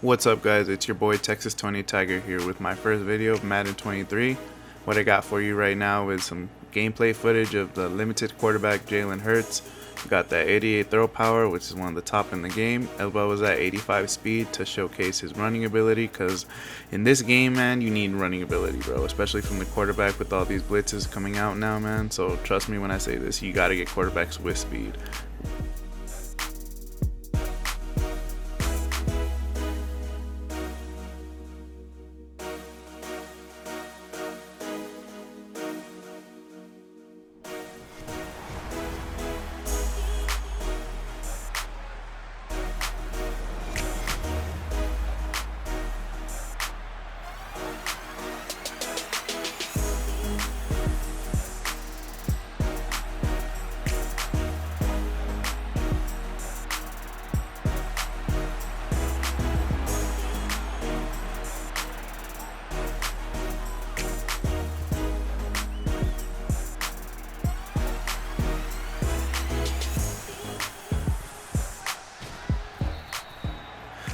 What's up guys, it's your boy Texas 20 Tiger here with my first video of Madden 23. What I got for you right now is some gameplay footage of the limited quarterback Jalen Hurts. We got that 88 throw power, which is one of the top in the game, as well as that 85 speed to showcase his running ability, because in this game, man, you need running ability, bro, especially from the quarterback with all these blitzes coming out now, man. So trust me when I say this, you got to get quarterbacks with speed.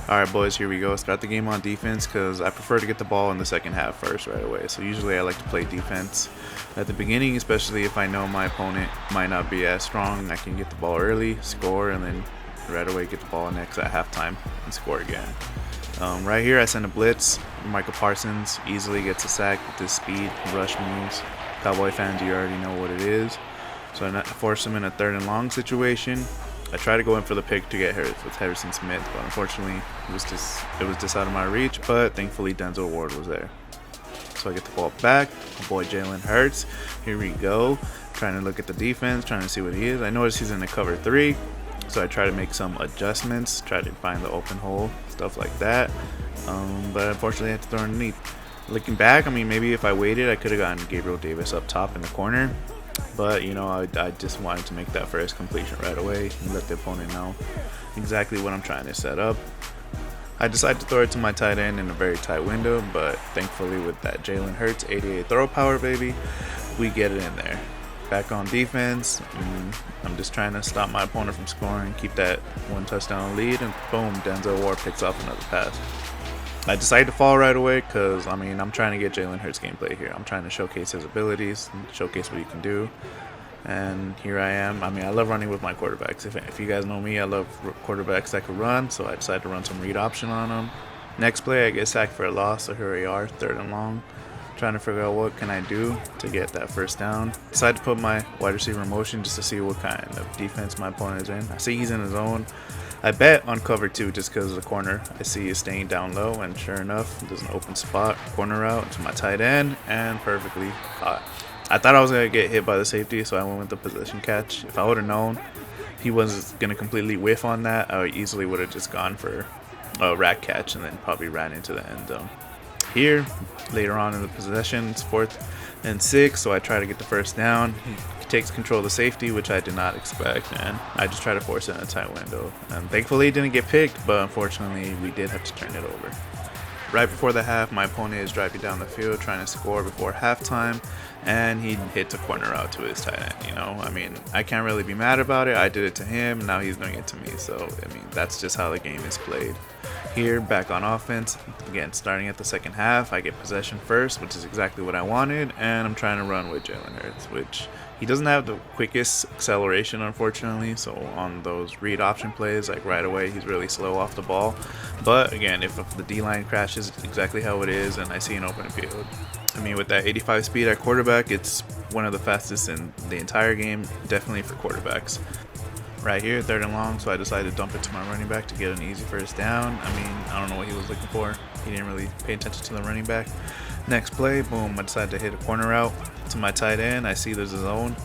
Alright boys, here we go. Start the game on defense because I prefer to get the ball in the second half first right away. So usually I like to play defense at the beginning, especially if I know my opponent might not be as strong. I can get the ball early, score, and then right away get the ball next at halftime and score again. Right here I send a blitz. Michael Parsons easily gets a sack with his speed, rush moves. Cowboy fans, you already know what it is. So I force him in a 3rd and long situation. I tried to go in for the pick to get Harris with Harrison Smith, but unfortunately it was just out of my reach. But thankfully Denzel Ward was there, so I get the ball back. My boy Jalen Hurts, here we go. Trying to look at the defense, trying to see what he is. I noticed he's in the cover 3, so I try to make some adjustments, try to find the open hole, stuff like that. But unfortunately I had to throw underneath. Looking back, I mean, maybe if I waited, I could have gotten Gabriel Davis up top in the corner. But, you know, I just wanted to make that first completion right away and let the opponent know exactly what I'm trying to set up. I decided to throw it to my tight end in a very tight window, but thankfully with that Jalen Hurts 88 throw power, baby, we get it in there. Back on defense, I'm just trying to stop my opponent from scoring, keep that 1 touchdown lead, and boom, Denzel Ward picks off another pass. I decided to fall right away because, I mean, I'm trying to get Jalen Hurts gameplay here. I'm trying to showcase his abilities and showcase what he can do. And here I am. I mean, I love running with my quarterbacks. If you guys know me, I love quarterbacks that can run, so I decided to run some read option on them. Next play, I get sacked for a loss, so here we are, 3rd and long. Trying to figure out what can I do to get that first down. Decided to put my wide receiver in motion just to see what kind of defense my opponent is in. I see he's in his zone. I bet on cover 2 just because of the corner I see is staying down low, and sure enough, there's an open spot, corner out to my tight end, and perfectly caught. I thought I was going to get hit by the safety, so I went with the possession catch. If I would have known he was going to completely whiff on that, I easily would have just gone for a rat catch and then probably ran into the end zone. Here, later on in the possession, it's 4th and 6, so I try to get the first down. He takes control of the safety, which I did not expect, and I just try to force it in a tight window. And thankfully it didn't get picked, but unfortunately we did have to turn it over. Right before the half, my opponent is driving down the field trying to score before halftime, and he hits a corner out to his tight end. You know, I mean, I can't really be mad about it. I did it to him, now he's doing it to me. So, I mean, that's just how the game is played. Here, back on offense, again, starting at the second half, I get possession first, which is exactly what I wanted, and I'm trying to run with Jalen Hurts, which he doesn't have the quickest acceleration, unfortunately, so on those read option plays, like right away, he's really slow off the ball. But again, if the D-line crashes exactly how it is and I see an open field, I mean, with that 85 speed at quarterback, it's one of the fastest in the entire game, definitely for quarterbacks. Right here, 3rd and long, so I decided to dump it to my running back to get an easy first down. I mean, I don't know what he was looking for. He didn't really pay attention to the running back. Next play, boom, I decided to hit a corner out to my tight end. I see there's a zone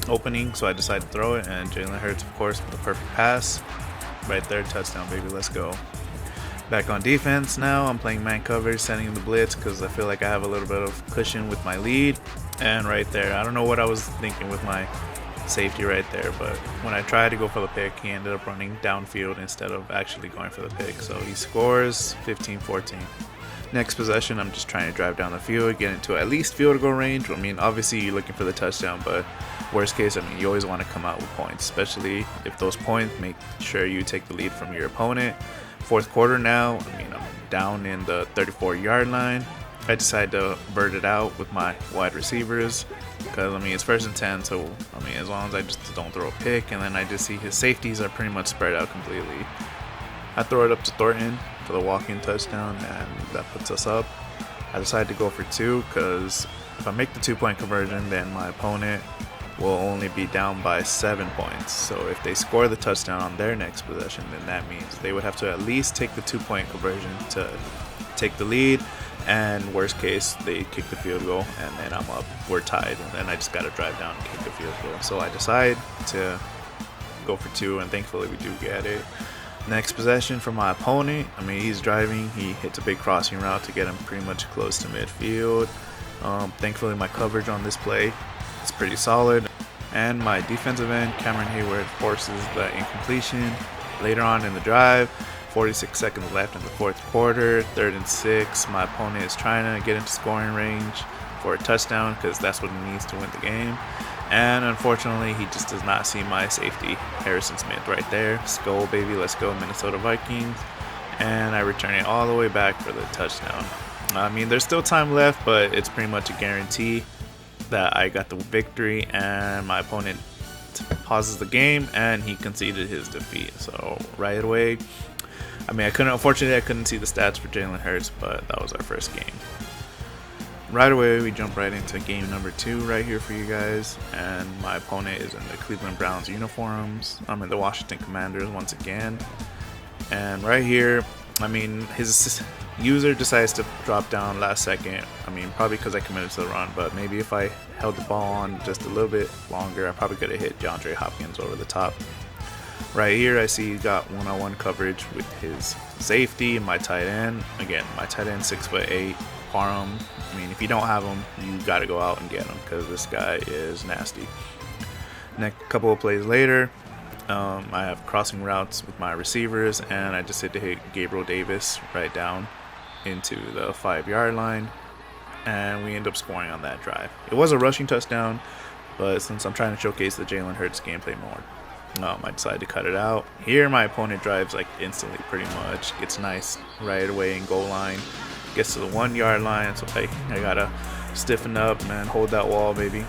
opening, so I decided to throw it, and Jalen Hurts, of course, with a perfect pass. Right there, touchdown, baby, let's go. Back on defense now, I'm playing man coverage, sending the blitz because I feel like I have a little bit of cushion with my lead. And right there, I don't know what I was thinking with my safety right there, but when I tried to go for the pick, he ended up running downfield instead of actually going for the pick. So he scores 15-14. Next possession, I'm just trying to drive down the field, get into at least field goal range. I mean, obviously you're looking for the touchdown, but worst case, I mean, you always want to come out with points, especially if those points make sure you take the lead from your opponent. Fourth quarter now, I mean, I'm down in the 34-yard line. I decided to bird it out with my wide receivers because, I mean, it's 1st and 10, so, I mean, as long as I just don't throw a pick, and then I just see his safeties are pretty much spread out completely. I throw it up to Thornton for the walk-in touchdown, and that puts us up. I decided to go for 2 because if I make the 2-point conversion, then my opponent will only be down by 7 points. So if they score the touchdown on their next possession, then that means they would have to at least take the 2-point conversion to take the lead, and worst case, they kick the field goal, and then I'm up, we're tied, and then I just got to drive down and kick the field goal. So I decide to go for 2, and thankfully we do get it. Next possession for my opponent, I mean, he's driving, he hits a big crossing route to get him pretty much close to midfield. Thankfully my coverage on this play is pretty solid, and my defensive end, Cameron Hayward, forces the incompletion. Later on in the drive, 46 seconds left in the 4th quarter, 3rd and 6, my opponent is trying to get into scoring range for a touchdown because that's what he needs to win the game. And unfortunately, he just does not see my safety, Harrison Smith, right there. Let's go, baby. Let's go, Minnesota Vikings. And I return it all the way back for the touchdown. I mean, there's still time left, but it's pretty much a guarantee that I got the victory. And my opponent pauses the game, and he conceded his defeat. So right away, I mean, unfortunately, I couldn't see the stats for Jalen Hurts, but that was our first game. Right away, we jump right into game number 2 right here for you guys, and my opponent is in the Cleveland Browns uniforms. I'm in the Washington Commanders once again, and right here, I mean, his user decides to drop down last second. I mean, probably because I committed to the run, but maybe if I held the ball on just a little bit longer, I probably could have hit DeAndre Hopkins over the top. Right here, I see he got one-on-one coverage with his safety and my tight end. Again, my tight end 6'8", Parham. I mean, if you don't have him, you got to go out and get him because this guy is nasty. Next couple of plays later, I have crossing routes with my receivers, and I decided to hit Gabriel Davis right down into the 5-yard line, and we end up scoring on that drive. It was a rushing touchdown, but since I'm trying to showcase the Jalen Hurts gameplay more, I decided to cut it out. Here, my opponent drives like instantly, pretty much. Gets nice right away in goal line. Gets to the 1-yard line, so I gotta stiffen up, man, hold that wall, baby,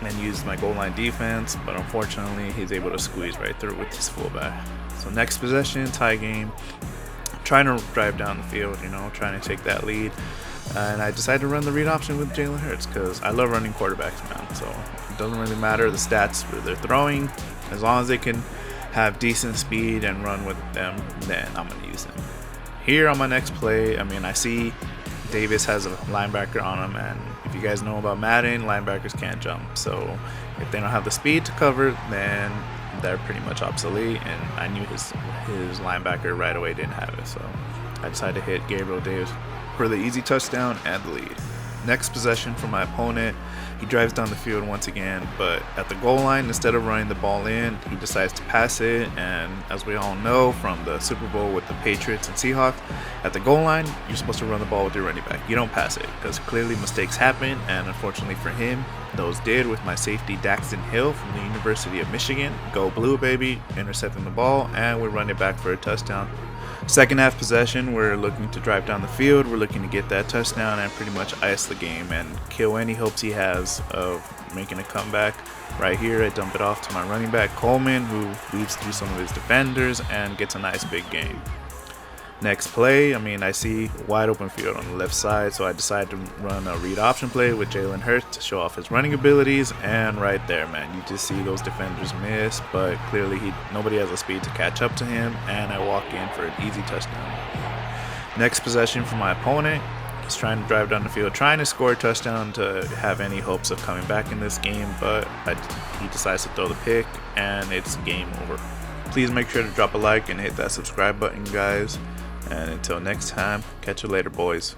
and use my goal line defense. But unfortunately, he's able to squeeze right through with his fullback. So next possession, tie game. Trying to drive down the field, trying to take that lead. And I decided to run the read option with Jalen Hurts because I love running quarterbacks, man. So it doesn't really matter the stats where they're throwing. As long as they can have decent speed and run with them, then I'm going to use them. Here on my next play, I mean, I see Davis has a linebacker on him, and if you guys know about Madden, linebackers can't jump. So if they don't have the speed to cover, then they're pretty much obsolete, and I knew his linebacker right away didn't have it. So I decided to hit Gabriel Davis for the easy touchdown and the lead. Next possession for my opponent, he drives down the field once again, but at the goal line, instead of running the ball in, he decides to pass it. And as we all know from the Super Bowl with the Patriots and Seahawks, at the goal line, you're supposed to run the ball with your running back. You don't pass it because clearly mistakes happen, and unfortunately for him, those did with my safety Daxton Hill from the University of Michigan. Go blue, baby, intercepting the ball, and we run it back for a touchdown. Second half possession, we're looking to drive down the field. We're looking to get that touchdown and pretty much ice the game and kill any hopes he has of making a comeback. Right here, I dump it off to my running back, Coleman, who weaves through some of his defenders and gets a nice big gain. Next play, I mean, I see wide open field on the left side, so I decide to run a read option play with Jalen Hurts to show off his running abilities, and right there, man, you just see those defenders miss, but clearly nobody has the speed to catch up to him, and I walk in for an easy touchdown. Next possession for my opponent, he's trying to drive down the field, trying to score a touchdown to have any hopes of coming back in this game, but he decides to throw the pick, and it's game over. Please make sure to drop a like and hit that subscribe button, guys. And until next time, catch you later, boys.